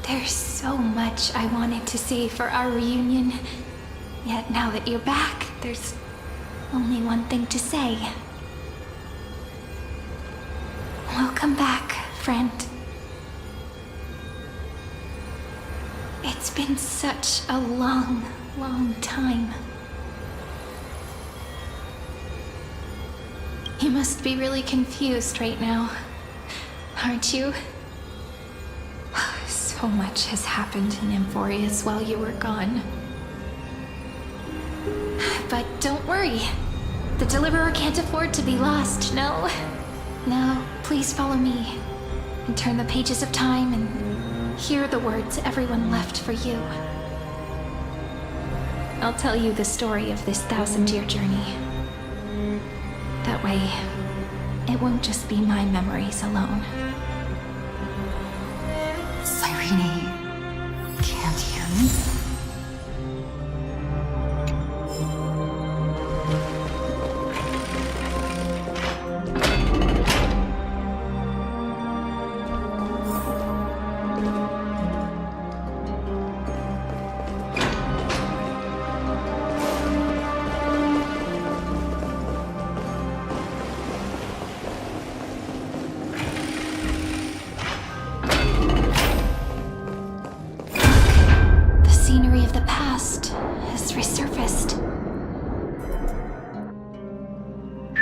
There's so much I wanted to say for our reunion. Yet now that you're back, there's only one thing to say. Welcome back, friend. It's been such a long, long time. You must be really confused right now, aren't you? So much has happened in Amphorius while you were gone. But don't worry. The Deliverer can't afford to be lost, no? Now, please follow me and turn the pages of time and hear the words everyone left for you. I'll tell you the story of this 1,000-year journey. That way, it won't just be my memories alone. Cyrene, can't hear me?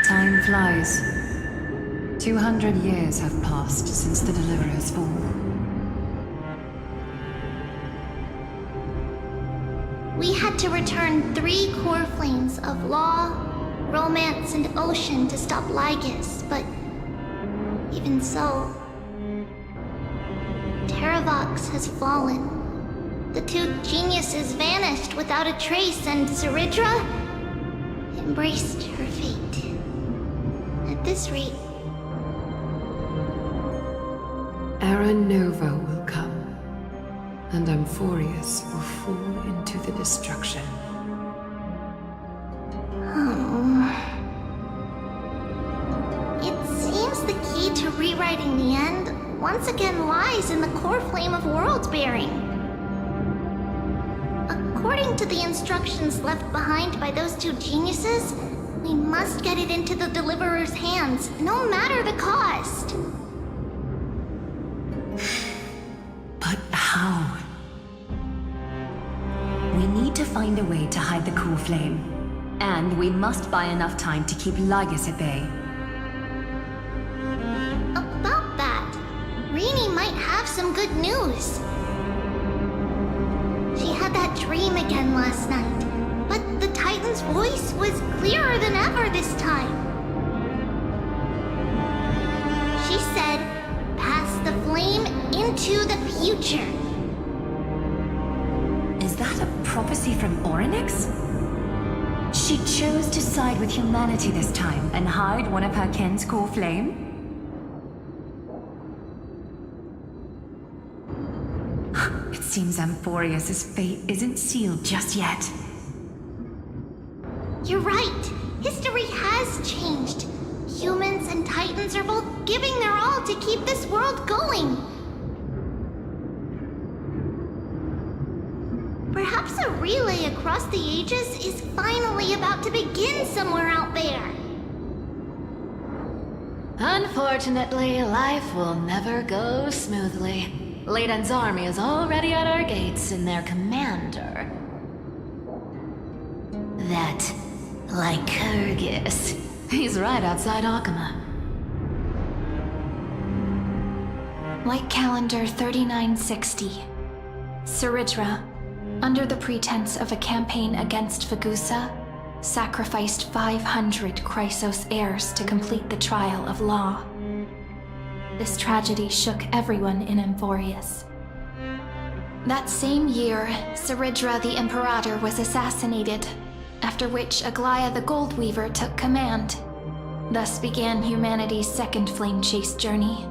Time flies. 200 years have passed since the Deliverer's fall. We had to return 3 core flames of Law, Romance, and Ocean to stop Lygus, but even so, Terravox has fallen. The 2 geniuses vanished without a trace, and Zeridra embraced her fate. At this rate, Era Nova will come, and Amphorius will fall into the destruction. It seems the key to rewriting the end once again lies in the core flame of world-bearing. According to the instructions left behind by those 2 geniuses, we must get it into the Deliverer's hands, no matter the cost. But how? We need to find a way to hide the core flame. And we must buy enough time to keep Lygus at bay. About that, Rini might have some good news. She had that dream again last night, but the Titan's voice was clearer than ever this time. She said, "Pass the flame into the future." Is that a prophecy from Orynyx? She chose to side with humanity this time and hide one of her kin's cool flame? It seems Amphorius' fate isn't sealed just yet. You're right. History has changed. Humans and Titans are both giving their all to keep this world going. Perhaps a relay across the ages is finally about to begin somewhere out there. Unfortunately, life will never go smoothly. Leiden's army is already at our gates, and their commander... that Lycurgus. He's right outside Akama. Light calendar 3960. Saridra, under the pretense of a campaign against Vagusa, sacrificed 500 Chrysos heirs to complete the trial of law. This tragedy shook everyone in Amphorius. That same year, Saridra the Imperator was assassinated, after which Aglaya the Goldweaver took command. Thus began humanity's second flame chase journey,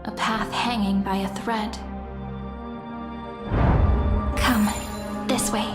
a path hanging by a thread. Come, this way.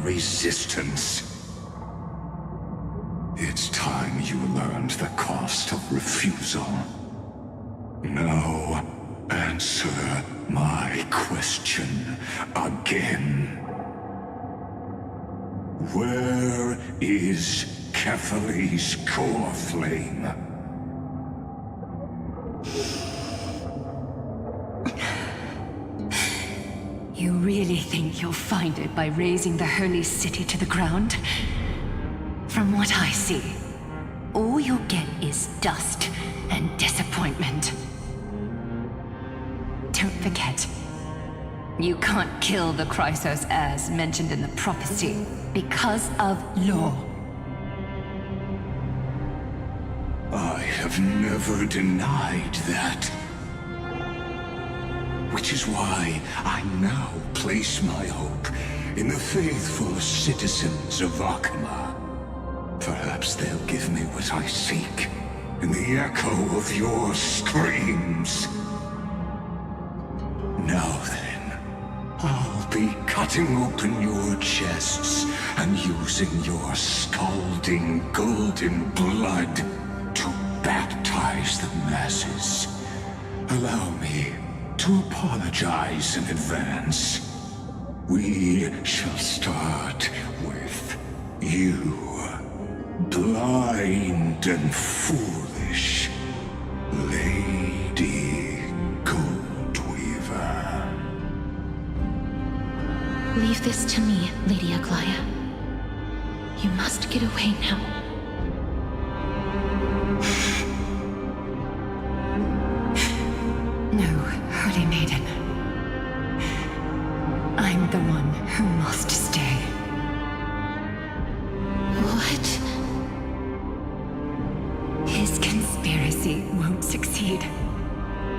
Resistance. It's time you learned the cost of refusal. Now, answer my question again. Where is Ketheri's core flame? You really think you'll find it by razing the holy city to the ground? From what I see, all you'll get is dust and disappointment. Don't forget, you can't kill the Chrysos heirs mentioned in the prophecy because of law. I have never denied that. Which is why I now place my hope in the faithful citizens of Akama. Perhaps they'll give me what I seek in the echo of your screams. Now then, I'll be cutting open your chests and using your scalding golden blood to baptize the masses. Allow me to apologize in advance. We shall start with you, blind and foolish Lady Goldweaver. Leave this to me, Lady Aglaya. You must get away now. No, Holy Maiden. I'm the one who must stay. What? His conspiracy won't succeed.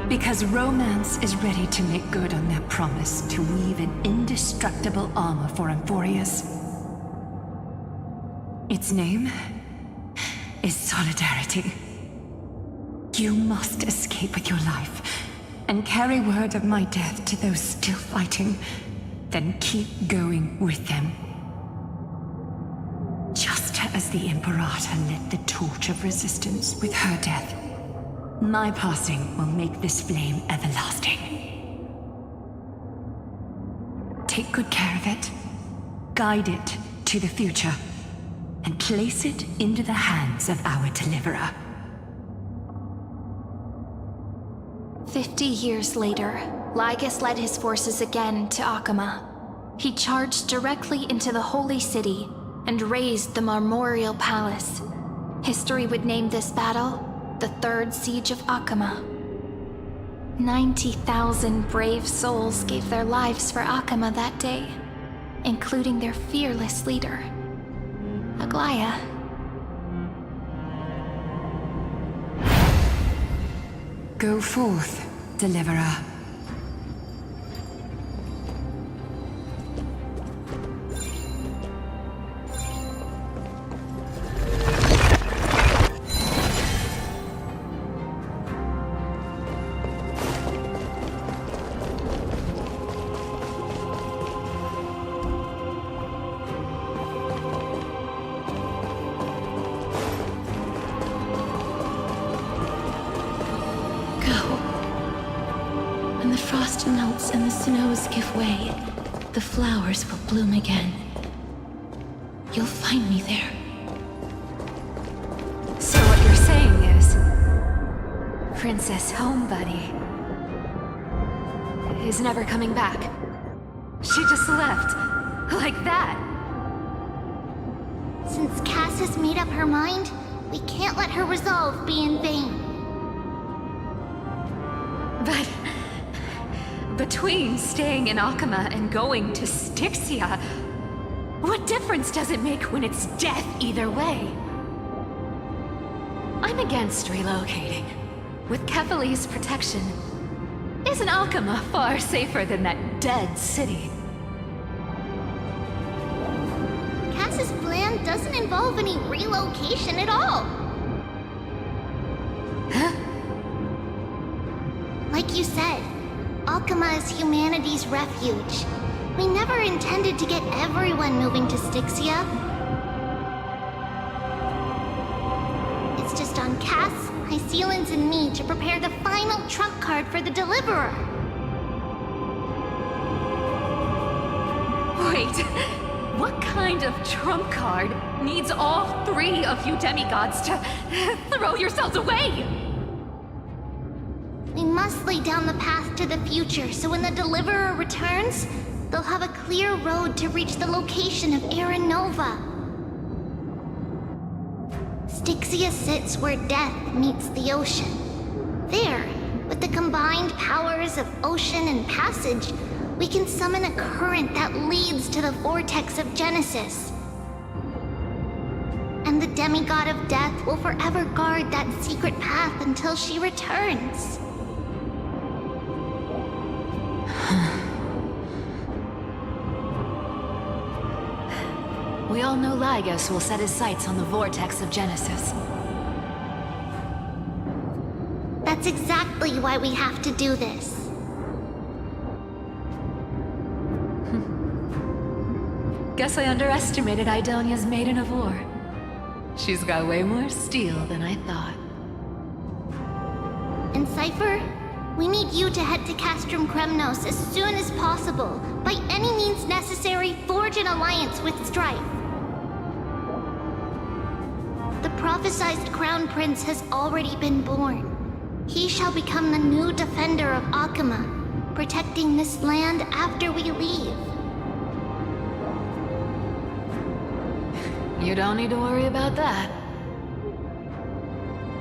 Because Romance is ready to make good on their promise to weave an indestructible armor for Amphorius. Its name is Solidarity. You must escape with your life and carry word of my death to those still fighting. Then keep going with them. Just as the Imperator lit the torch of resistance with her death, my passing will make this flame everlasting. Take good care of it, guide it to the future, and place it into the hands of our deliverer. 50 years later, Lygus led his forces again to Akama. He charged directly into the Holy City and razed the Marmorial Palace. History would name this battle the Third Siege of Akama. 90,000 brave souls gave their lives for Akama that day, including their fearless leader, Aglaya. Go forth, deliverer. When the frost melts and the snows give way, the flowers will bloom again. You'll find me there. So what you're saying is, Princess Homebuddy is never coming back. She just left, like that. Since Cass has made up her mind, we can't let her resolve be in vain. But between staying in Akama and going to Styxia, what difference does it make when it's death either way? I'm against relocating. With Kefali's protection, isn't Akama far safer than that dead city? Cass's plan doesn't involve any relocation at all. Huh? Like you said, Akama is humanity's refuge. We never intended to get everyone moving to Styxia. It's just on Cass, Hysealans, and me to prepare the final trump card for the Deliverer. Wait, what kind of trump card needs all three of you demigods to throw yourselves away? We must lay down the path to the future so when the Deliverer returns, they'll have a clear road to reach the location of Era Nova. Styxia sits where death meets the ocean. There, with the combined powers of ocean and passage, we can summon a current that leads to the vortex of Genesis. And the demigod of death will forever guard that secret path until she returns. We all know Lygus will set his sights on the vortex of Genesis. That's exactly why we have to do this. Guess I underestimated Idonia's Maiden of War. She's got way more steel than I thought. And Cypher, we need you to head to Castrum Kremnos as soon as possible. By any means necessary, forge an alliance with Strife. The prophesized Crown Prince has already been born. He shall become the new defender of Akama, protecting this land after we leave. You don't need to worry about that.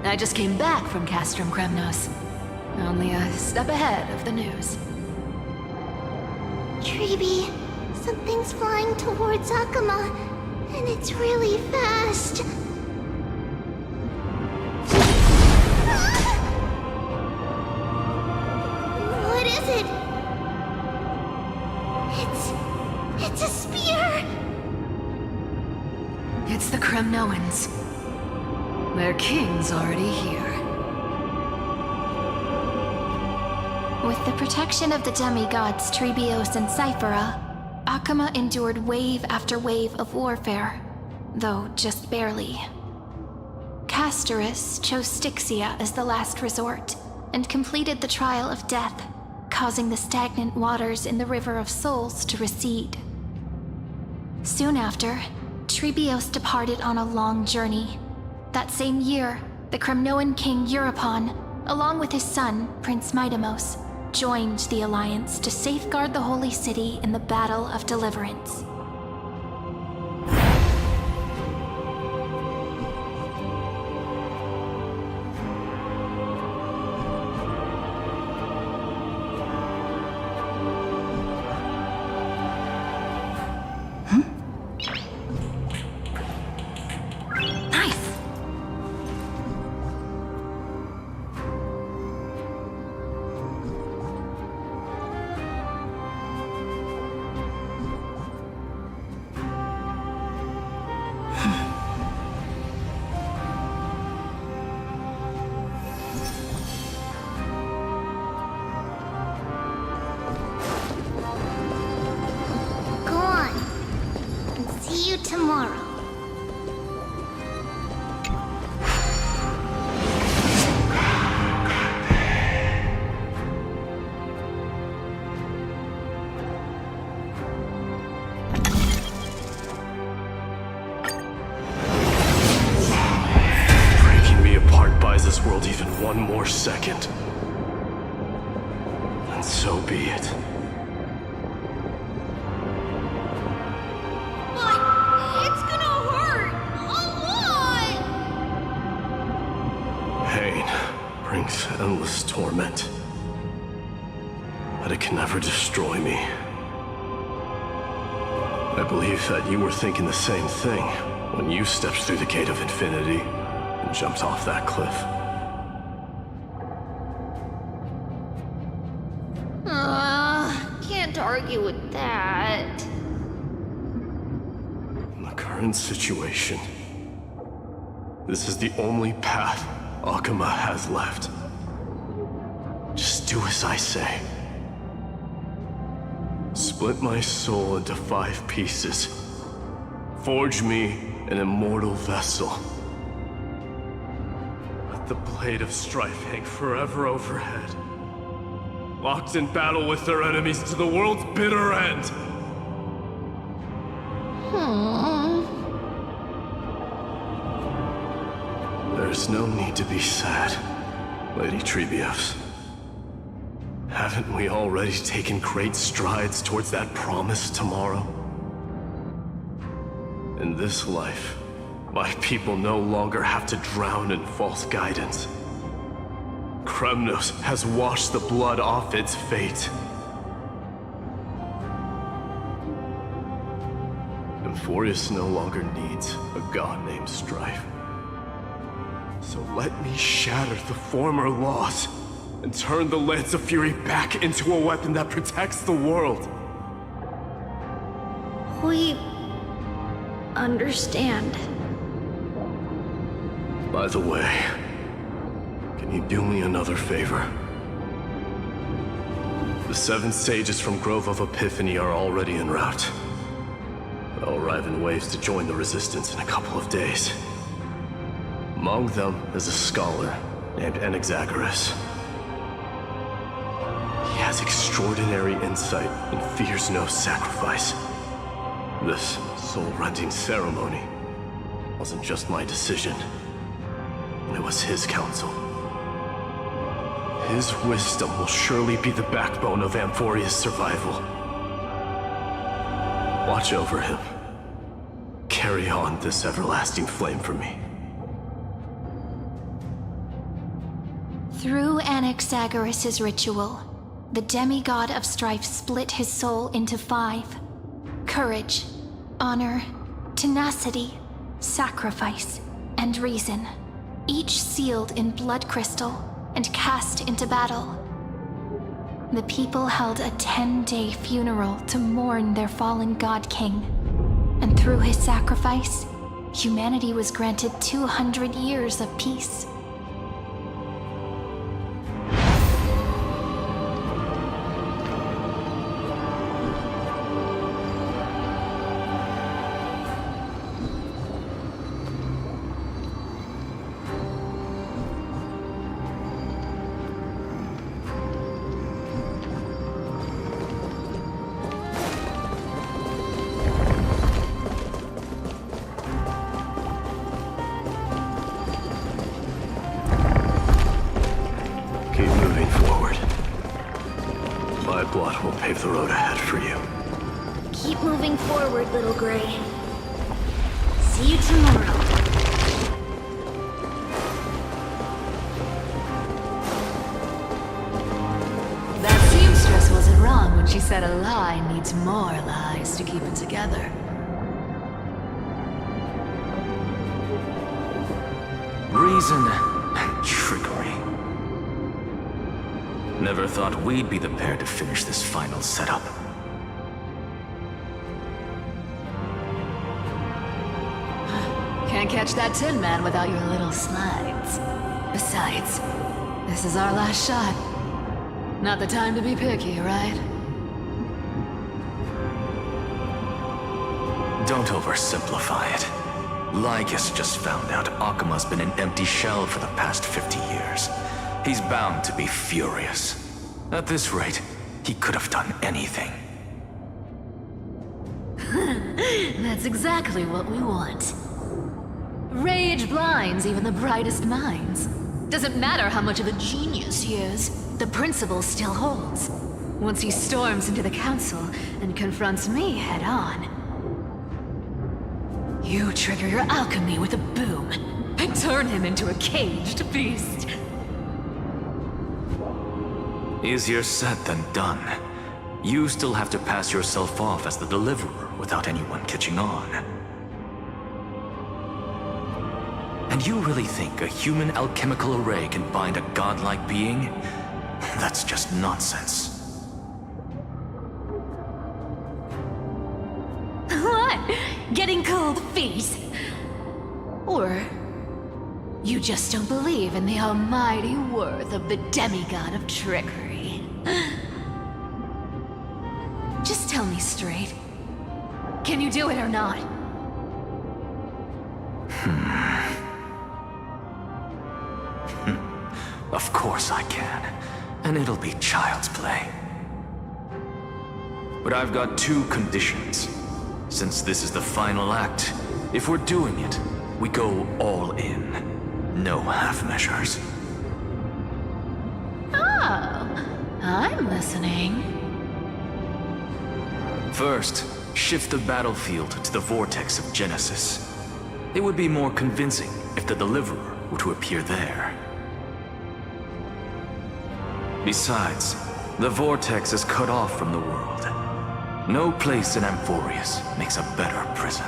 I just came back from Castrum Kremnos. Only a step ahead of the news. Treeby, something's flying towards Akama, and it's really fast. What is it? It's a spear! It's the Kremnoans. Their king's already here. With the protection of the demigods Trebios and Cyphera, Akama endured wave after wave of warfare, though just barely. Castorus chose Styxia as the last resort, and completed the trial of death, causing the stagnant waters in the River of Souls to recede. Soon after, Trebios departed on a long journey. That same year, the Kremnoan king Euripon, along with his son, Prince Midamos, joined the Alliance to safeguard the Holy City in the Battle of Deliverance. Nice! Go on. And see you tomorrow. Breaking me apart buys this world even one more second. And so be it. But it's gonna hurt a lot! Pain brings endless torment. But it can never destroy me. I believe that you were thinking the same thing when you stepped through the gate of infinity and jumped off that cliff. Can't argue with that. In the current situation, this is the only path Akama has left. Just do as I say. Split my soul into 5 pieces. Forge me an immortal vessel. Let the blade of strife hang forever overhead. Locked in battle with their enemies to the world's bitter end. There's no need to be sad, Lady Trebios. Haven't we already taken great strides towards that promised tomorrow? In this life, my people no longer have to drown in false guidance. Kremnos has washed the blood off its fate. Emphorius no longer needs a god named Strife. So let me shatter the former laws and turn the Lance of Fury back into a weapon that protects the world. We understand. By the way, can you do me another favor? The 7 sages from Grove of Epiphany are already en route. They'll arrive in waves to join the Resistance in a couple of days. Among them is a scholar named Anaxagoras. He has extraordinary insight and fears no sacrifice. This soul-rending ceremony wasn't just my decision. It was his counsel. His wisdom will surely be the backbone of Amphoria's survival. Watch over him. Carry on this everlasting flame for me. Through Anaxagoras' ritual, the demigod of strife split his soul into 5. Courage, honor, tenacity, sacrifice, and reason, each sealed in blood crystal and cast into battle. The people held a 10-day funeral to mourn their fallen god king, and through his sacrifice, humanity was granted 200 years of peace. blood will pave the road ahead for you. Keep moving forward, little Gray. See you tomorrow. That seamstress wasn't wrong when she said a lie needs more lies to keep it together. Reason and trickery. Never thought we'd be the pair to finish this final setup. Can't catch that Tin Man without your little slides. Besides, this is our last shot. Not the time to be picky, right? Don't oversimplify it. Lycus just found out Akima's been an empty shell for the past 50 years. He's bound to be furious. At this rate, he could have done anything. That's exactly what we want. Rage blinds even the brightest minds. Doesn't matter how much of a genius he is, the principle still holds. Once he storms into the council and confronts me head on. You trigger your alchemy with a boom and turn him into a caged beast. Easier said than done. You still have to pass yourself off as the deliverer without anyone catching on. And you really think a human alchemical array can bind a godlike being? That's just nonsense. What? Getting cold feet? Or you just don't believe in the almighty worth of the demigod of trickery? Just tell me straight. Can you do it or not? Of course I can. And it'll be child's play. But I've got two conditions. Since this is the final act, if we're doing it, we go all in. No half measures. Oh, I'm listening. First, shift the battlefield to the vortex of Genesis. It would be more convincing if the Deliverer were to appear there. Besides, the vortex is cut off from the world. No place in Amphorius makes a better prison.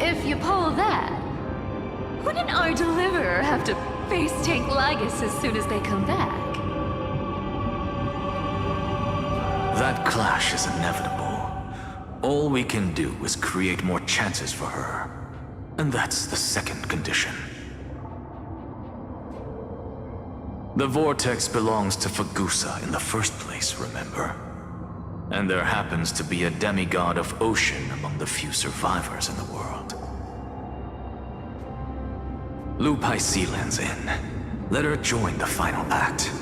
If you pull that, wouldn't our Deliverer have to face tank Lygus as soon as they come back? That clash is inevitable. All we can do is create more chances for her. And that's the second condition. The vortex belongs to Fagusa in the first place, remember? And there happens to be a demigod of ocean among the few survivors in the world. Lu Paisilan's in. Let her join the final act.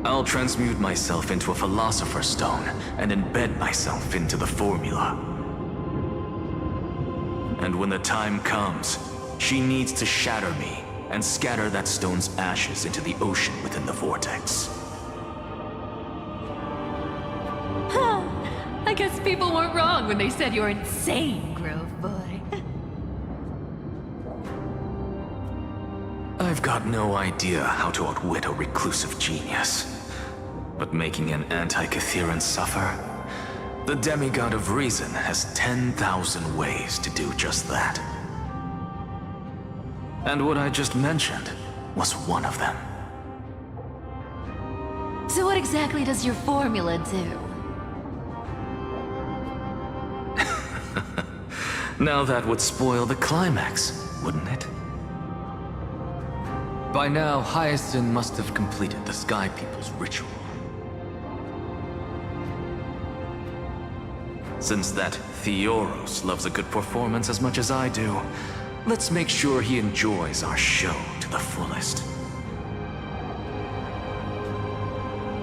I'll transmute myself into a Philosopher's Stone and embed myself into the formula. And when the time comes, she needs to shatter me and scatter that stone's ashes into the ocean within the vortex. I guess people weren't wrong when they said you're insane, Grove Boy. I've got no idea how to outwit a reclusive genius. But making an anti-Catheran suffer? The demigod of reason has 10,000 ways to do just that. And what I just mentioned was one of them. So what exactly does your formula do? Now that would spoil the climax, wouldn't it? By now, Hyacinth must have completed the Sky People's ritual. Since that Theoros loves a good performance as much as I do, let's make sure he enjoys our show to the fullest.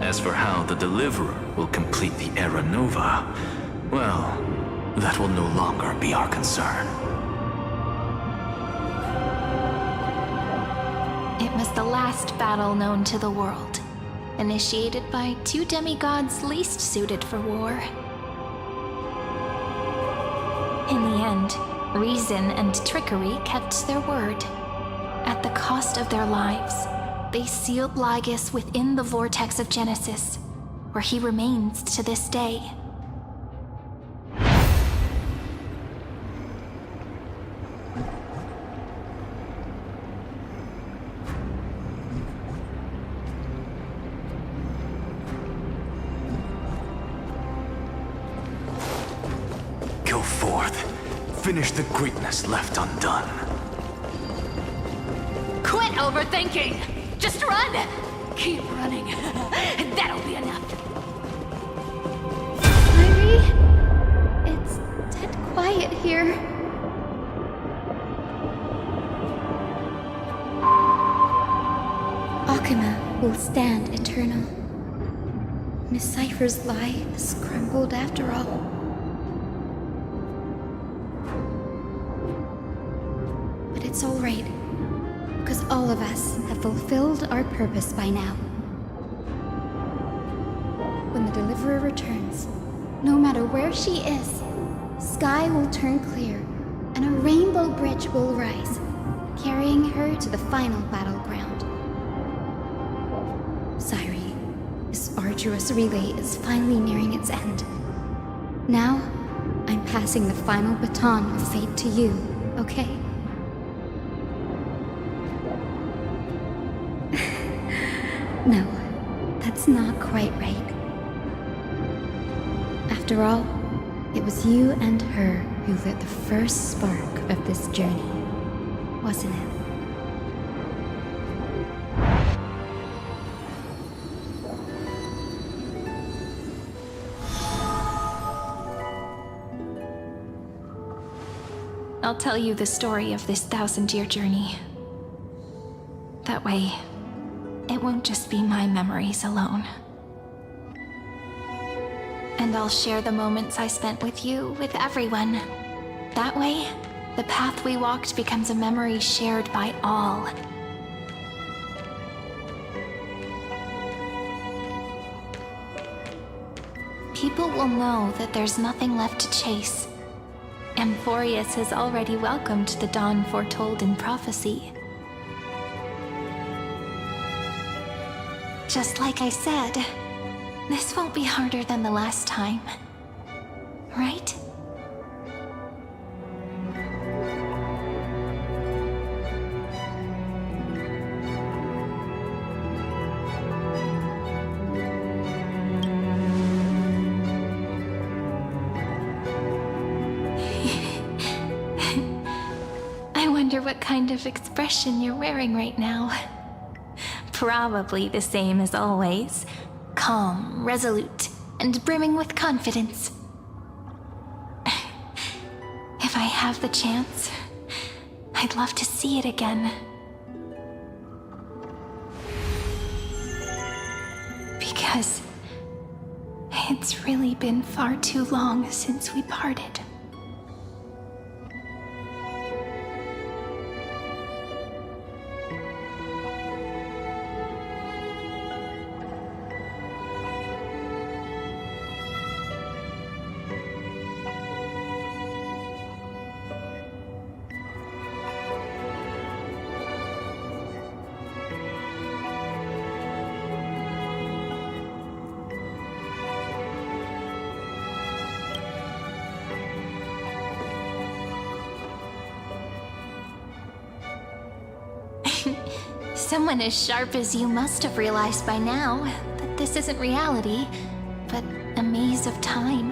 As for how the Deliverer will complete the Era Nova, well, that will no longer be our concern. It was the last battle known to the world, initiated by two demigods least suited for war. In the end, reason and trickery kept their word. At the cost of their lives, they sealed Lygus within the vortex of Genesis, where he remains to this day. Go forth. Finish the greatness left undone. Quit overthinking! Just run! Keep running, and that'll be enough. Kyrie? It's dead quiet here. Akuma will stand eternal. Miss Cypher's lie is crumbled after all. But it's all right, because all of us have fulfilled our purpose by now. When the Deliverer returns, no matter where she is, sky will turn clear, and a rainbow bridge will rise, carrying her to the final battleground. Sairi, this arduous relay is finally nearing its end. Now, I'm passing the final baton of fate to you, okay? No, that's not quite right. After all, it was you and her who lit the first spark of this journey, wasn't it? I'll tell you the story of this 1,000-year journey. That way, it won't just be my memories alone. And I'll share the moments I spent with you with everyone. That way, the path we walked becomes a memory shared by all. People will know that there's nothing left to chase. Amphorius has already welcomed the dawn foretold in prophecy. Just like I said, this won't be harder than the last time, right? I wonder what kind of expression you're wearing right now. Probably the same as always. Calm, resolute, and brimming with confidence. If I have the chance, I'd love to see it again. Because it's really been far too long since we parted. Someone as sharp as you must have realized by now that this isn't reality, but a maze of time.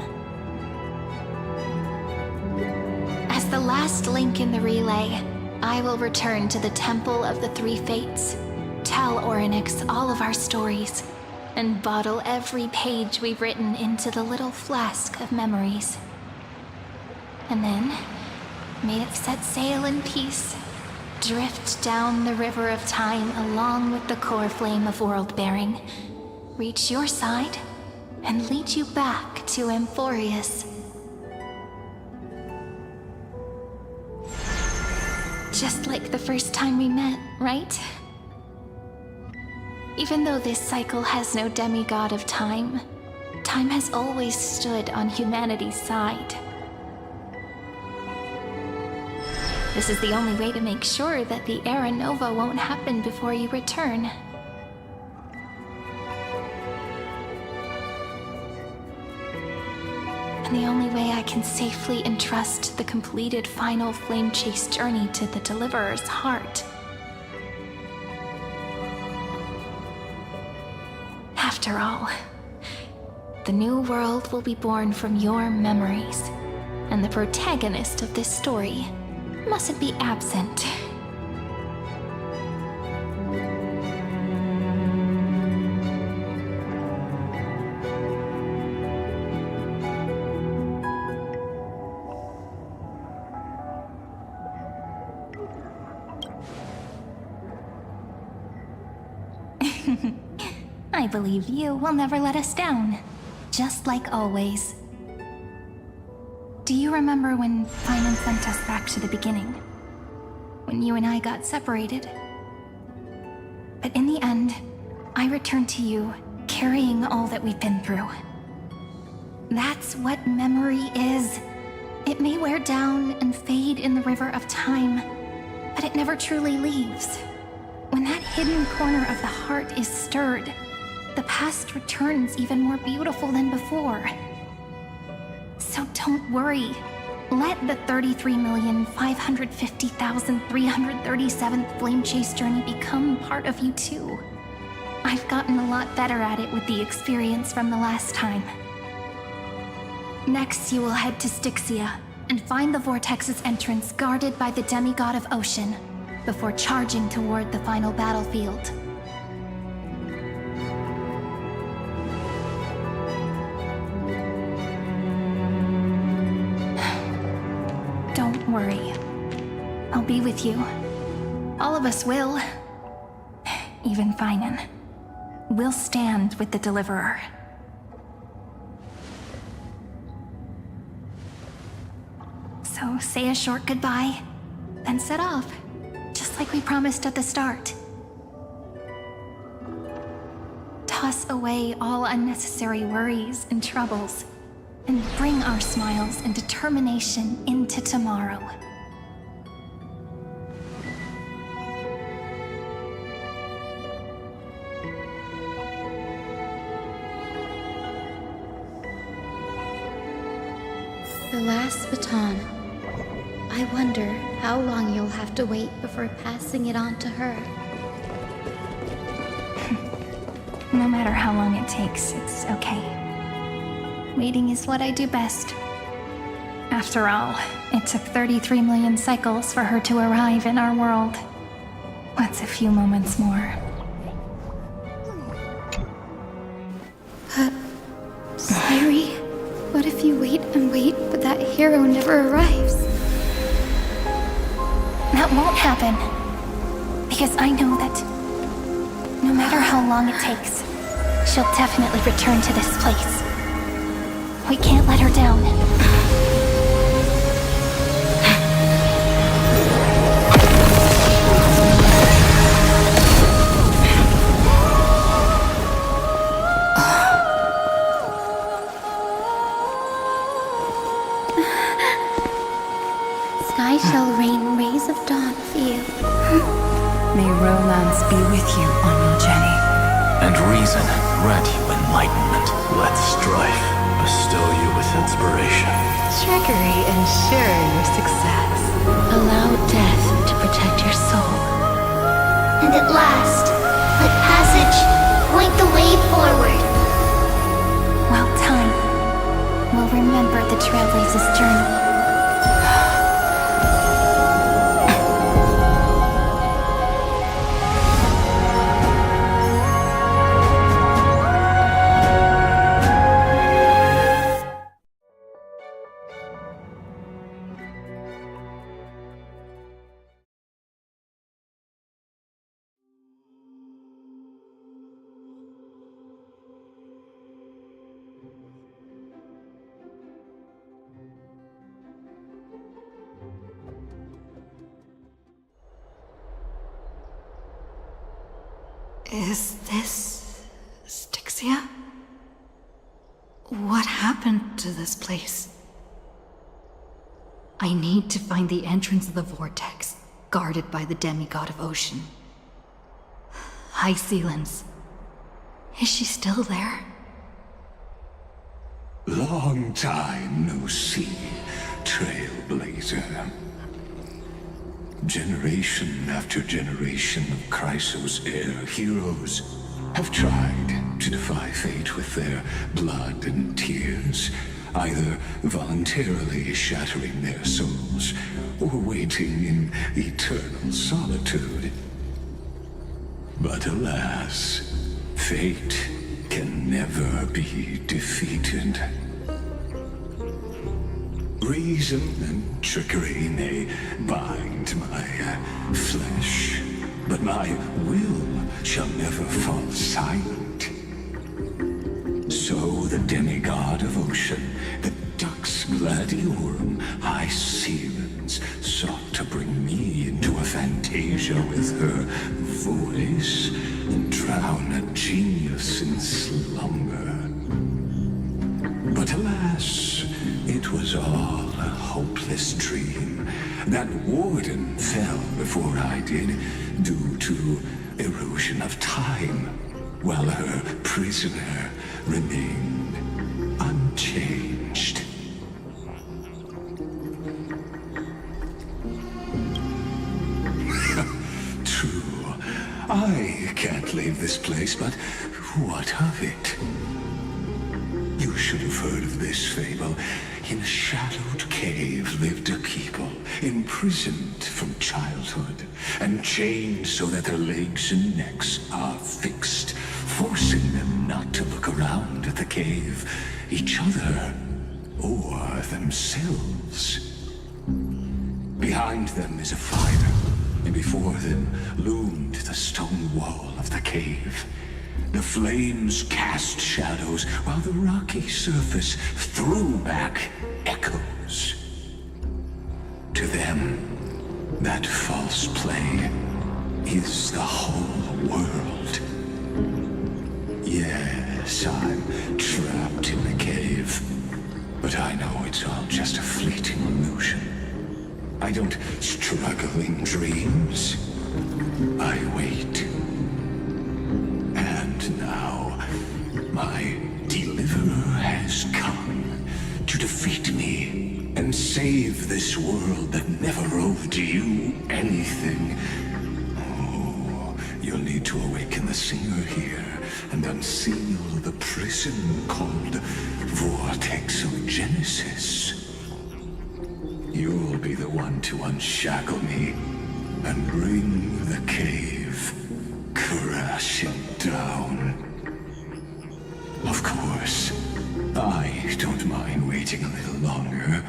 As the last link in the relay, I will return to the Temple of the Three Fates, tell Orynyx all of our stories, and bottle every page we've written into the little flask of memories. And then, may it set sail in peace. Drift down the river of time along with the core flame of world-bearing. Reach your side and lead you back to Amphorius. Just like the first time we met, right? Even though this cycle has no demigod of time, time has always stood on humanity's side. This is the only way to make sure that the Era Nova won't happen before you return. And the only way I can safely entrust the completed final flame chase journey to the Deliverer's heart. After all, the new world will be born from your memories, and the protagonist of this story mustn't be absent. I believe you will never let us down, just like always. Do you remember when Paimon sent us back to the beginning? When you and I got separated? But in the end, I returned to you, carrying all that we've been through. That's what memory is. It may wear down and fade in the river of time, but it never truly leaves. When that hidden corner of the heart is stirred, the past returns even more beautiful than before. So don't worry. Let the 33,550,337th Flame Chase journey become part of you too. I've gotten a lot better at it with the experience from the last time. Next, you will head to Styxia and find the Vortex's entrance guarded by the demigod of Ocean, before charging toward the final battlefield. Don't worry. I'll be with you. All of us will. Even Finan. We'll stand with the Deliverer. So say a short goodbye, then set off. Just like we promised at the start. Toss away all unnecessary worries and troubles, and bring our smiles and determination into tomorrow. The last baton. I wonder how long you'll have to wait before passing it on to her. No matter how long it takes, it's okay. Waiting is what I do best. After all, it took 33 million cycles for her to arrive in our world. What's a few moments more? Sayuri, what if you wait and wait, but that hero never arrives? That won't happen. Because I know that no matter how long it takes, she'll definitely return to this place. We can't let her down. Sky shall rain rays of dawn for you. May romance be with you on your journey. And reason grant you enlightenment. Let strife bestow you with inspiration. Trickery ensure your success. Allow death to protect your soul. And at last, let passage point the way forward. Well, time will remember the Trailblazer's journey. Is this Styxia? What happened to this place? I need to find the entrance of the vortex, guarded by the demigod of ocean. High Sealens. Is she still there? Long time no see, Trailblazer. Generation after generation of Chrysos Air heroes have tried to defy fate with their blood and tears, either voluntarily shattering their souls or waiting in eternal solitude. But alas, fate can never be defeated. Reason and trickery may bind my flesh, but my will shall never fall silent. So the demigod of ocean, the Dux Gladiorum, High Sealens, sought to bring me into a fantasia with her voice and drown a genius in slumber. But alas, it was all a hopeless dream. That warden fell before I did, due to erosion of time, while her prisoner remained unchanged. True, I can't leave this place, but what of it? You should have heard of this fable. In a shadowed cave lived a people, imprisoned from childhood, and chained so that their legs and necks are fixed, forcing them not to look around at the cave, each other, or themselves. Behind them is a fire, and before them loomed the stone wall of the cave. The flames cast shadows, while the rocky surface threw back echoes. To them, that false play is the whole world. Yes, I'm trapped in the cave, but I know it's all just a fleeting illusion. I don't struggle in dreams. I wait. And now, my deliverer has come to defeat me and save this world that never owed you anything. Oh, you'll need to awaken the singer here and unseal the prison called Vortex of Genesis. You'll be the one to unshackle me and bring the cave crashing down. Of course, I don't mind waiting a little longer.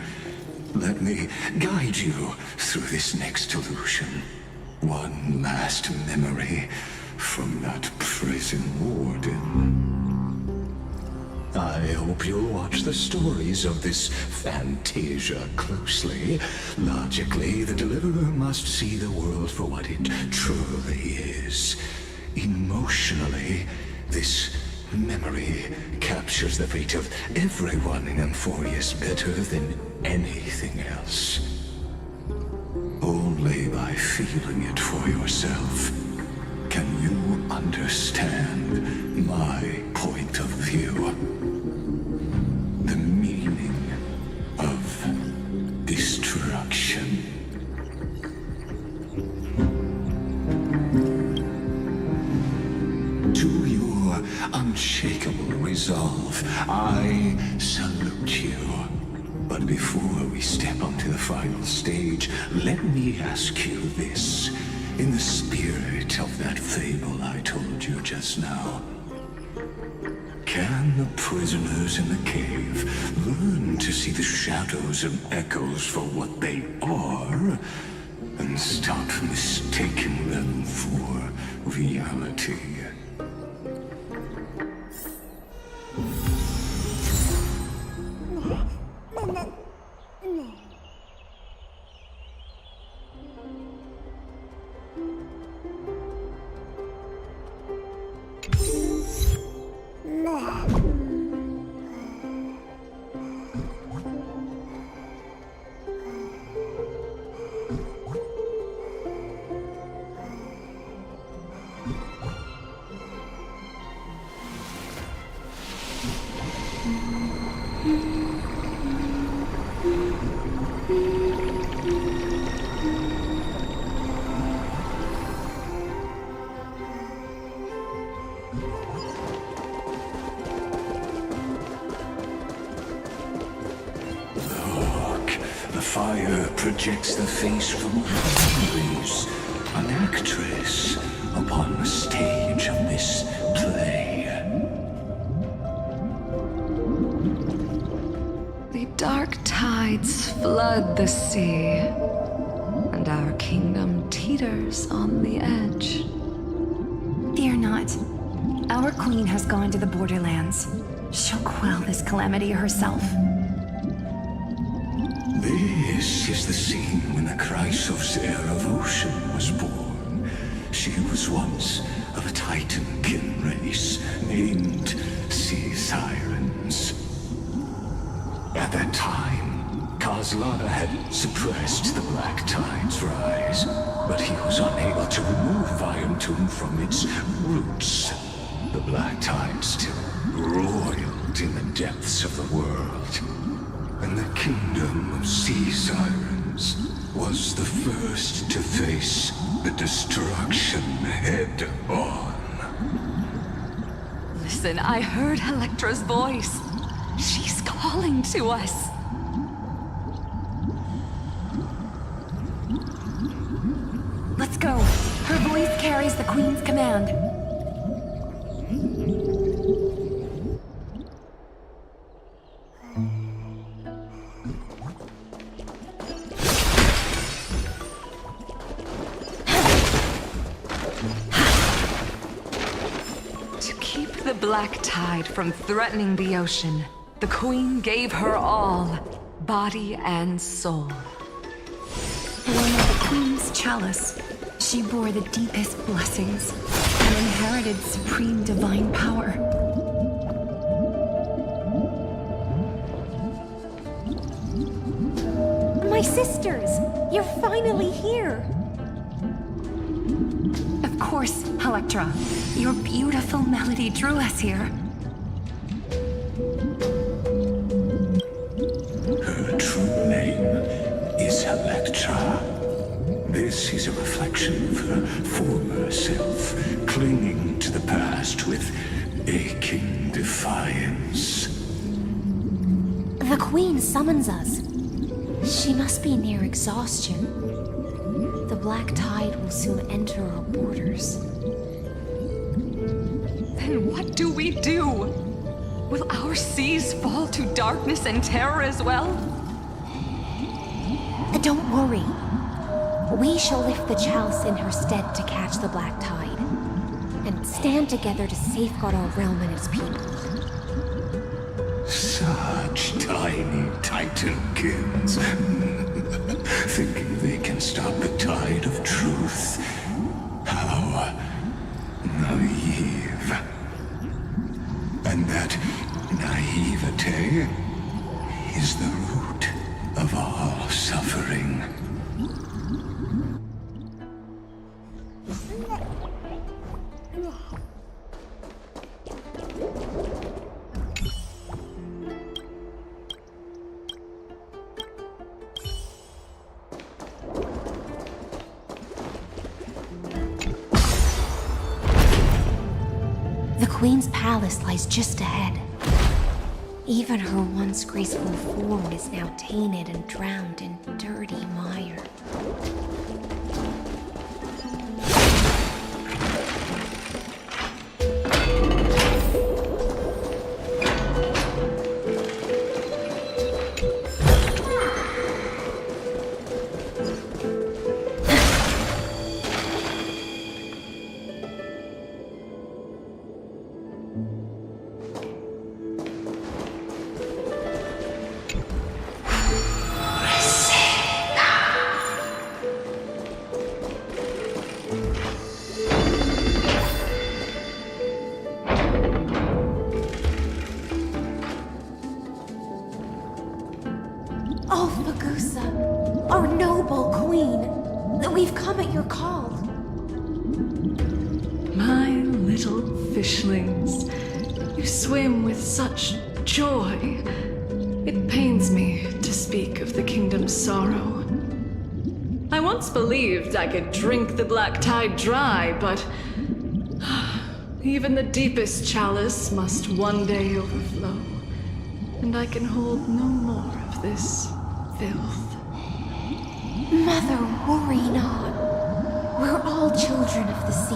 Let me guide you through this next illusion. One last memory from that prison warden. I hope you'll watch the stories of this fantasia closely. Logically, the Deliverer must see the world for what it truly is. Emotionally, this memory captures the fate of everyone in Amphorius better than anything else. Only by feeling it for yourself can you understand my point of view. The meaning of destruction. To your unshakable resolve, I salute you. But before we step onto the final stage, let me ask you this. In the spirit of that fable I told you just now, can the prisoners in the cave learn to see the shadows and echoes for what they are, and stop mistaking them for reality? fire projects the face from Hercules, an actress, upon the stage of this play. The dark tides flood the sea, and our kingdom teeters on the edge. Fear not. Our queen has gone to the borderlands. She'll quell this calamity herself. This is the scene when the Chrysos heir of Ocean was born. She was once of a Titan-kin race named Sea Sirens. At that time, Kozlana had suppressed the Black Tide's rise, but he was unable to remove Viantum from its roots. The Black Tide still roiled in the depths of the world, and the kingdom of Sea Sirens was the first to face the destruction head on. Listen, I heard Electra's voice. She's calling to us. Let's go. Her voice carries the Queen's command. To keep the Black Tide from threatening the ocean, the Queen gave her all, body and soul. Born of the Queen's chalice, she bore the deepest blessings and inherited supreme divine power. My sisters! You're finally here! Of course, Electra. Your beautiful melody drew us here. Her true name is Electra. This is a reflection of her former self, clinging to the past with aching defiance. The Queen summons us. She must be near exhaustion. The Black Tide will soon enter our borders. Then what do we do? Will our seas fall to darkness and terror as well? Don't worry. We shall lift the chalice in her stead to catch the Black Tide, and stand together to safeguard our realm and its people. Such tiny Titankins, thinking they can stop the tide of truth. How naive. And that naivete is the root of all suffering. The Queen's palace lies just ahead. Even her once graceful form is now tainted and drowned in dirty mire. Oh, Fagusa, our noble queen! We've come at your call. My little fishlings, you swim with such joy. It pains me to speak of the kingdom's sorrow. I once believed I could drink the Black Tide dry, but even the deepest chalice must one day overflow, and I can hold no more of this filth. Mother, worry not. We're all children of the sea.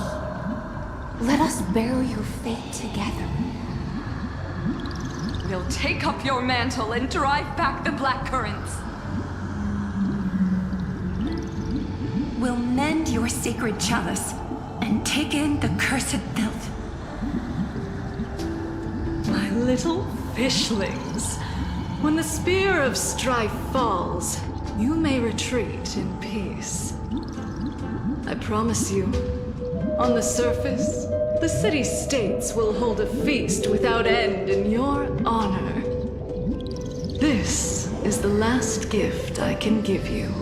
Let us bear your fate together. We'll take up your mantle and drive back the black currents. We'll mend your sacred chalice and take in the cursed filth. My little fishlings, when the spear of strife falls, you may retreat in peace. I promise you, on the surface, the city-states will hold a feast without end in your honor. This is the last gift I can give you.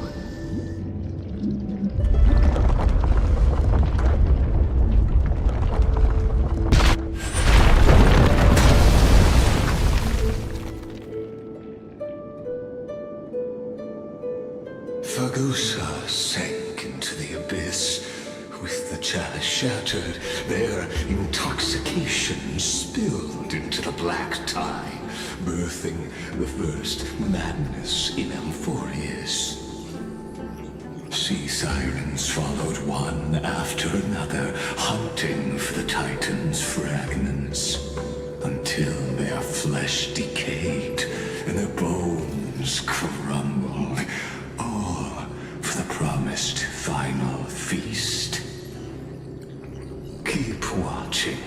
Fagusa sank into the abyss. With the chalice shattered, their intoxication spilled into the black tide, birthing the first madness in Amphorius. Sea sirens followed one after another, hunting for the Titan's fragments, until their flesh decayed and their bones crumbled, all for the promised final feast. Keep watching,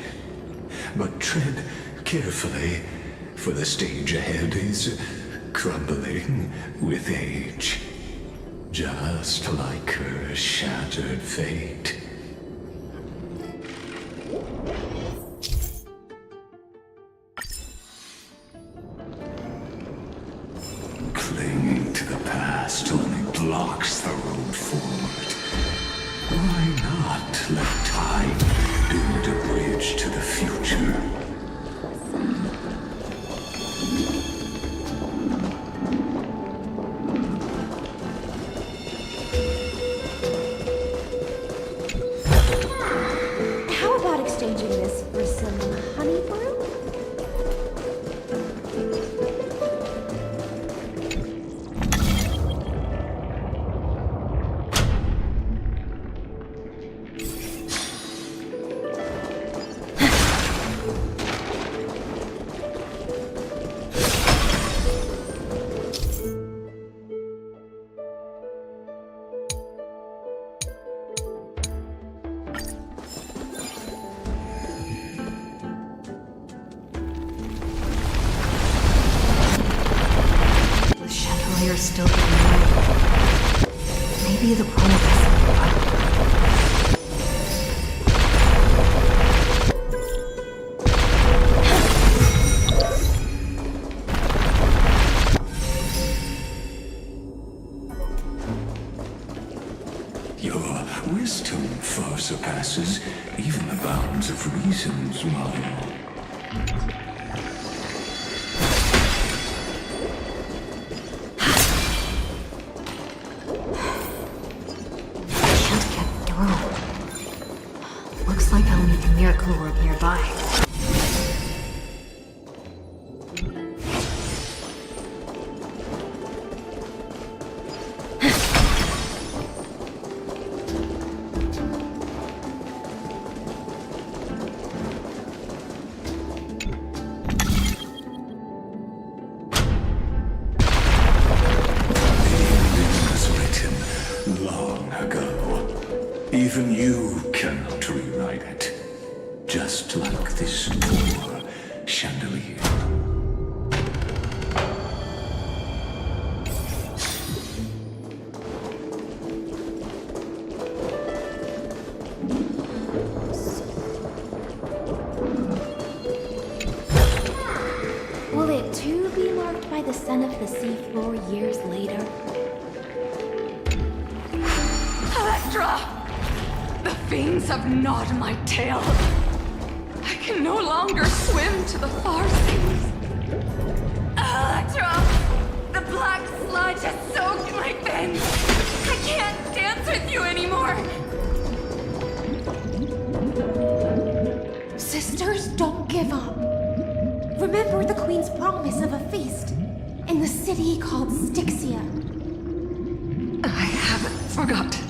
but tread carefully, for the stage ahead is crumbling with age, just like her shattered fate. Clinging to the past only blocks the road forward. Why not let time build a bridge to the future? How about exchanging this for some honey brew? The chandelier still getting low. Maybe the portal has something about it. Your wisdom far surpasses even the bounds of reason's model. Can't get through. Looks like I'll need the miracle orb nearby. Long ago. Even you cannot rewrite it. Just like this poor chandelier. Will it too be marked by the scent of the seafloor years later? Electra! The fiends have gnawed my tail. I can no longer swim to the far seas. Electra! The black sludge has soaked my fins. I can't dance with you anymore. Sisters, don't give up. Remember the Queen's promise of a feast in the city called Styxia. I have forgotten.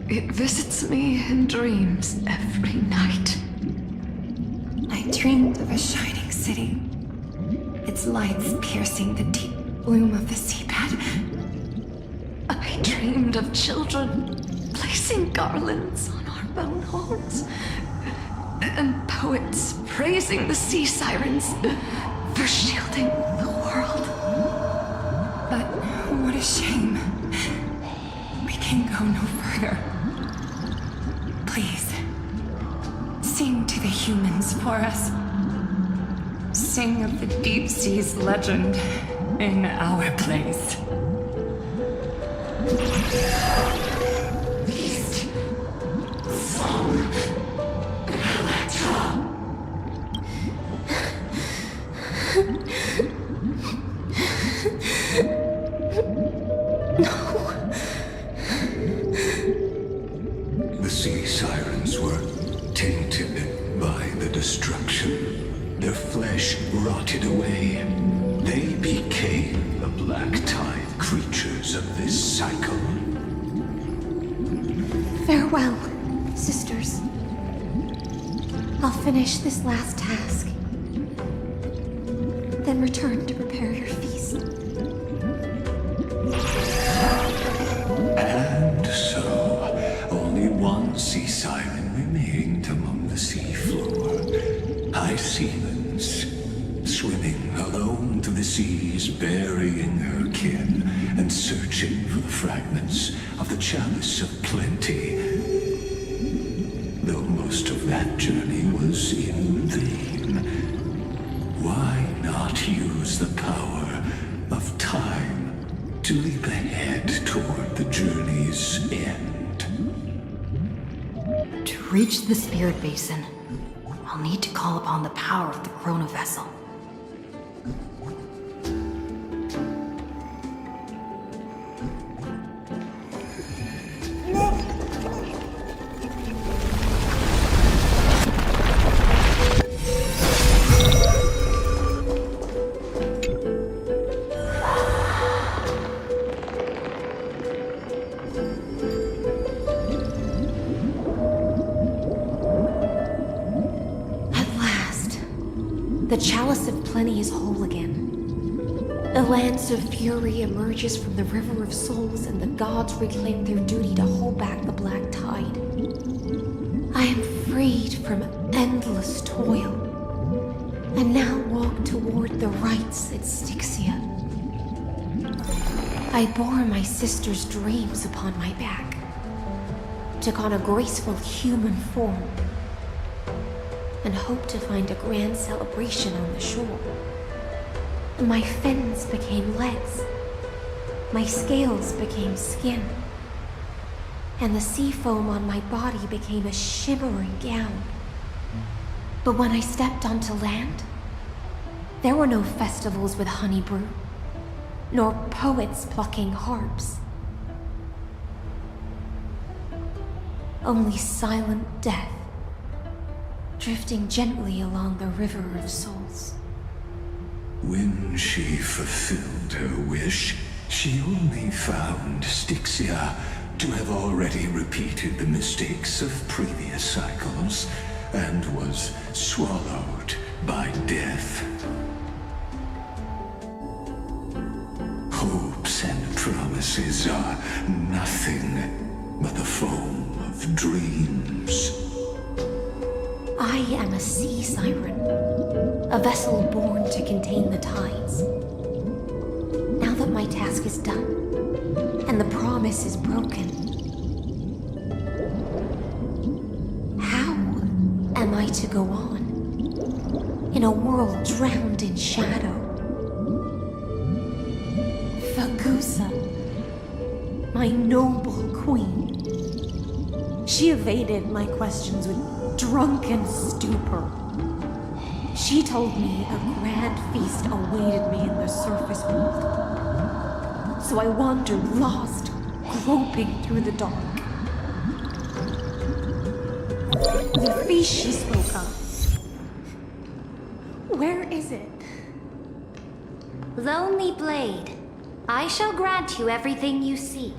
It visits me in dreams every night. I dreamed of a shining city, its lights piercing the deep gloom of the seabed. I dreamed of children placing garlands on our bone horns, and poets praising the sea sirens for shielding the world. But what a shame. We can go no further. Please, sing to the humans for us. Sing of the deep sea's legend in our place. Feast. Song. Electra. The sea sirens were tainted by the destruction. Their flesh rotted away. They became the black tide creatures of this cycle. Farewell, sisters. I'll finish this last task, then return to prepare your feast. And so, only one sea siren remained among the seafloor. High Sealens, swimming alone to the seas, burying her kin, and searching for the fragments of the chalice of plenty. Though most of that journey was in vain, why not use the power of time to leap ahead toward the journey's end? To reach the Spirit Basin, I'll need to call upon the power of the Chrono Vessel. The Chalice of Plenty is whole again. The Lance of Fury emerges from the River of Souls, and the gods reclaim their duty to hold back the black tide. I am freed from endless toil, and now walk toward the rites at Styxia. I bore my sister's dreams upon my back, took on a graceful human form, and hoped to find a grand celebration on the shore. My fins became legs, my scales became skin, and the sea foam on my body became a shimmering gown. But when I stepped onto land, there were no festivals with honey brew, nor poets plucking harps. Only silent death, drifting gently along the River of Souls. When she fulfilled her wish, she only found Styxia to have already repeated the mistakes of previous cycles, and was swallowed by death. Hopes and promises are nothing but the foam of dreams. I am a sea siren, a vessel born to contain the tides. Now that my task is done, and the promise is broken, how am I to go on in a world drowned in shadow? Fagusa, my noble queen. She evaded my questions with drunken stupor. She told me a grand feast awaited me in the surface world. So I wandered lost, groping through the dark. The feast she spoke of, where is it? Lonely Blade, I shall grant you everything you seek.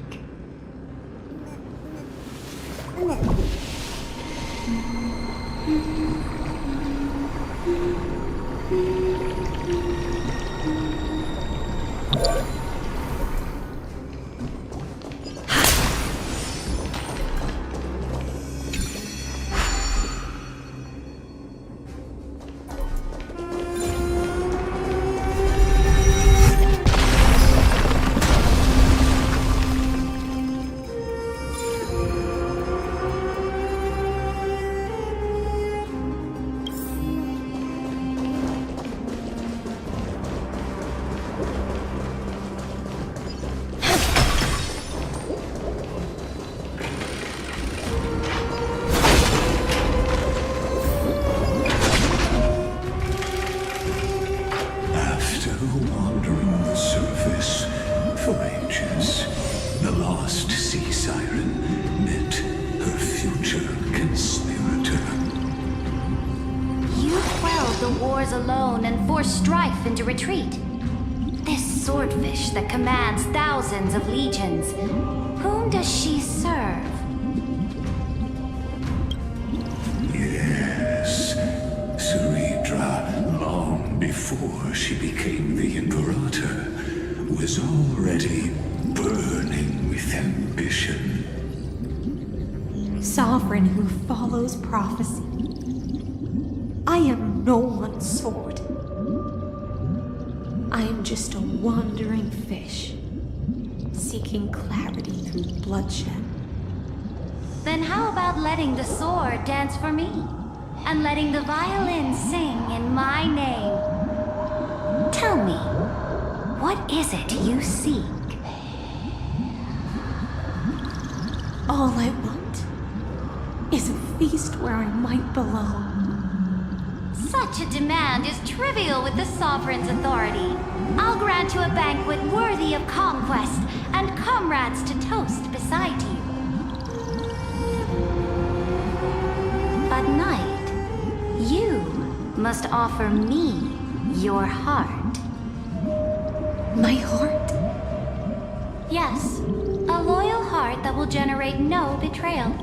After wandering the surface for ages, the lost sea siren met her future conspirator. You quelled the wars alone and forced strife into retreat. This swordfish that commands thousands of legions, whom does she serve? Yes, Ceridra, long before she became the Imperator, was already burning with ambition. Sovereign who follows prophecy. I am no one's sword. I am just a wandering fish, seeking clarity through bloodshed. Then how about letting the sword dance for me? And letting the violin sing in my name? Tell me, what is it you seek? All I want is a feast where I might belong. Such a demand is trivial with the Sovereign's authority. I'll grant you a banquet worthy of conquest and comrades to toast beside you. But Knight, you must offer me your heart. My heart? Yes, a loyal heart that will generate no betrayal.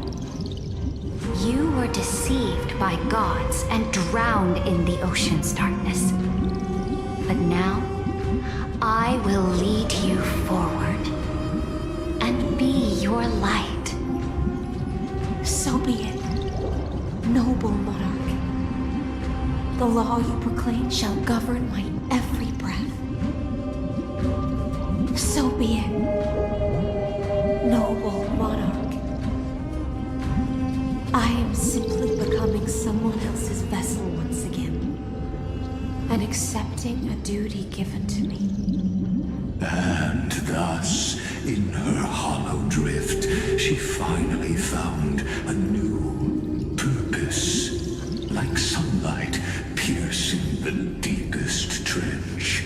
You were deceived by gods and drowned in the ocean's darkness. But now, I will lead you forward and be your light. So be it, noble monarch. The law you proclaim shall govern my every breath. So be it, noble monarch. I am simply becoming someone else's vessel once again, and accepting a duty given to me. And thus, in her hollow drift, she finally found a new purpose, like sunlight piercing the deepest trench.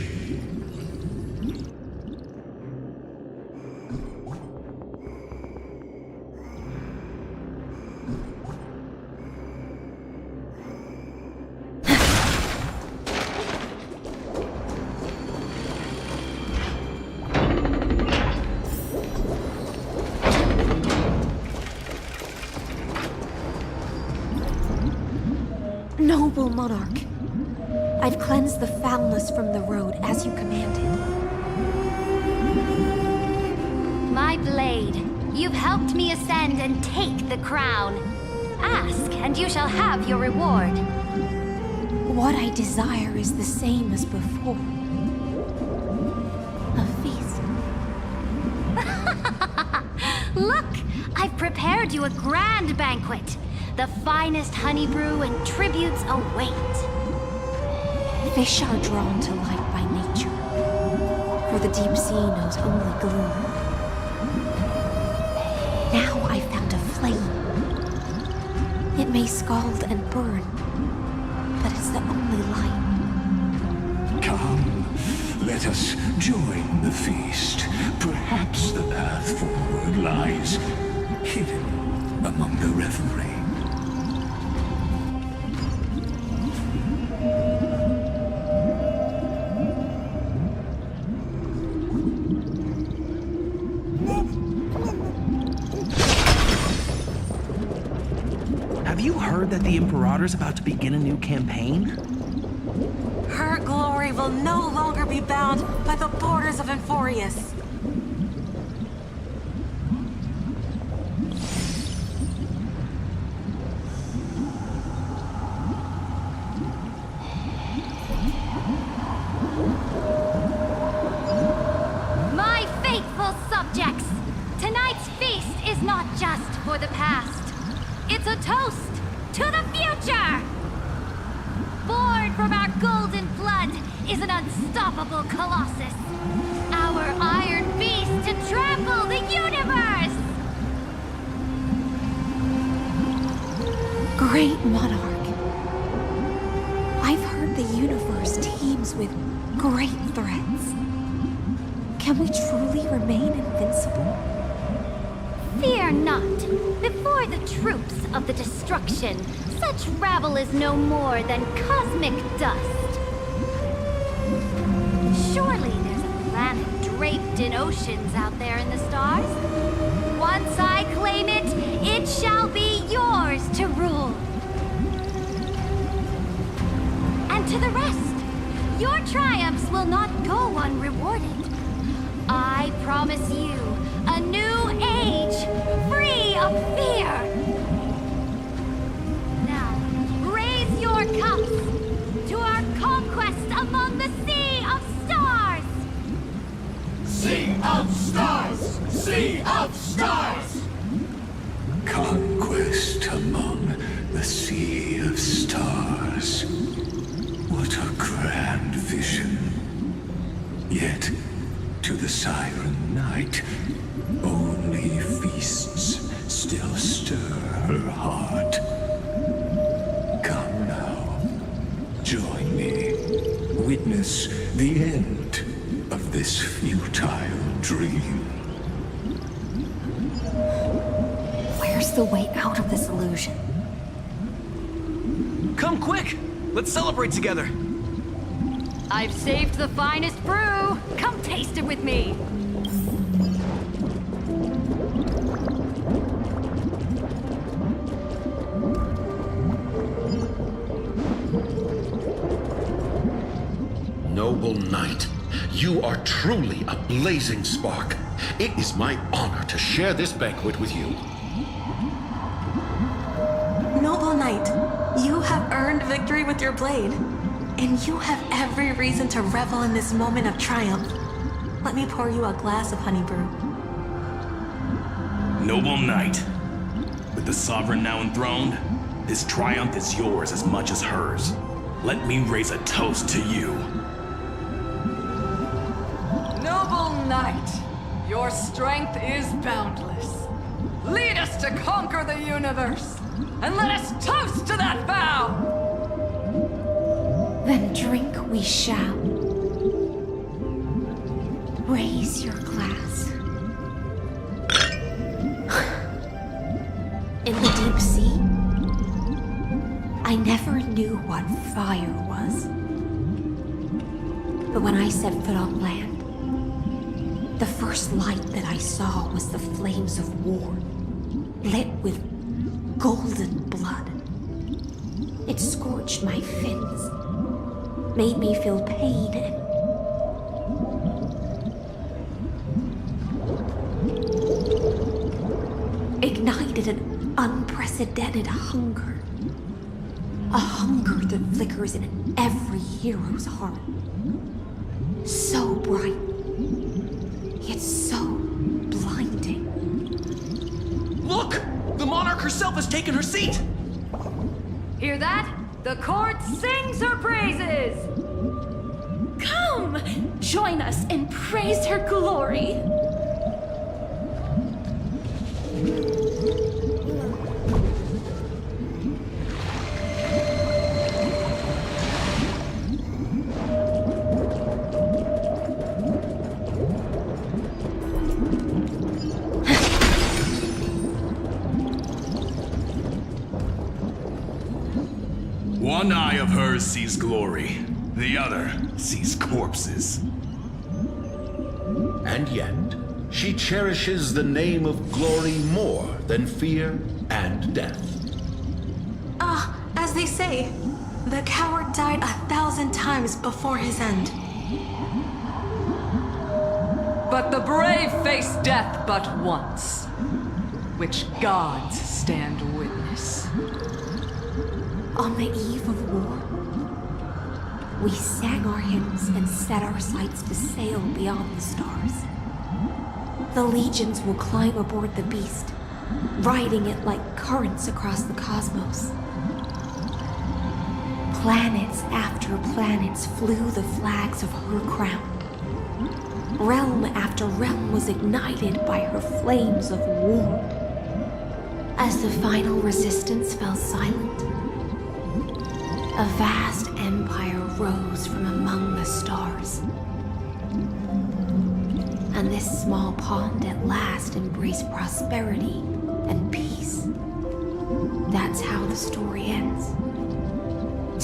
Noble monarch, I've cleansed the foulness from the road as you commanded. My blade, you've helped me ascend and take the crown. Ask, and you shall have your reward. What I desire is the same as before. A feast. Look, I've prepared you a grand banquet. The finest honey brew and tributes await. Fish are drawn to light by nature, for the deep sea knows only gloom. Now I found a flame. It may scald and burn, but it's the only light. Come, let us join the feast. Perhaps the path forward lies hidden among the revelry. heard that the Imperator's about to begin a new campaign? Her glory will no longer be bound by the borders of Enforius. My faithful subjects, tonight's feast is not just for the past. It's a toast to the future! Born from our golden blood is an unstoppable colossus. Our iron beast to trample the universe! Great monarch. I've heard the universe teems with great threats. Can we truly remain invincible? Fear not. Before the troops of the destruction, such rabble is no more than cosmic dust. Surely there's a planet draped in oceans out there in the stars. Once I claim it, it shall be yours to rule. And to the rest, your triumphs will not go unrewarded. I promise you a new age, free of fear. Now, raise your cups to our conquest among the Sea of Stars! Sea of Stars! Sea of Stars! Conquest among the Sea of Stars. What a grand vision. Yet, to the Siren Knight, only feasts still stir her heart. Come now, join me. Witness the end of this futile dream. Where's the way out of this illusion? Come quick! Let's celebrate together! I've saved the finest brew! Come taste it with me! Noble knight, you are truly a blazing spark. It is my honor to share this banquet with you. Noble knight, you have earned victory with your blade. And you have every reason to revel in this moment of triumph. Let me pour you a glass of honey brew. Noble knight, with the sovereign now enthroned, this triumph is yours as much as hers. Let me raise a toast to you. Noble knight, your strength is boundless. Lead us to conquer the universe, and let us toast to that vow! Then drink we shall. Raise your glass. In the deep sea, I never knew what fire was. But when I set foot on land, the first light that I saw was the flames of war, lit with golden blood. It scorched my fins, made me feel pain and ignited an unprecedented hunger. A hunger that flickers in every hero's heart. So bright, yet so blinding. Look! The monarch herself has taken her seat! Hear that? The court sings her praises! Come! Join us and praise her glory! One eye of hers sees glory, the other sees corpses. And yet, she cherishes the name of glory more than fear and death. As they say, the coward died 1,000 times before his end. But the brave face death but once, which gods stand witness. On the eve of war, we sang our hymns and set our sights to sail beyond the stars. The legions will climb aboard the beast, riding it like currents across the cosmos. Planets after planets flew the flags of her crown. Realm after realm was ignited by her flames of war. As the final resistance fell silent, a vast empire rose from among the stars. And this small pond at last embraced prosperity and peace. That's how the story ends.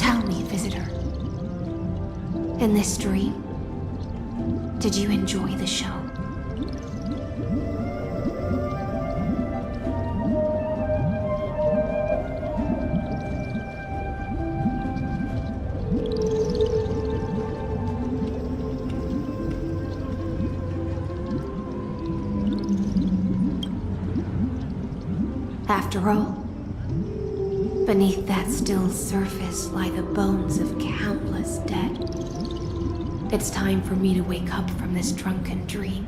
Tell me, visitor, in this dream, did you enjoy the show? After all, beneath that still surface lie the bones of countless dead. It's time for me to wake up from this drunken dream.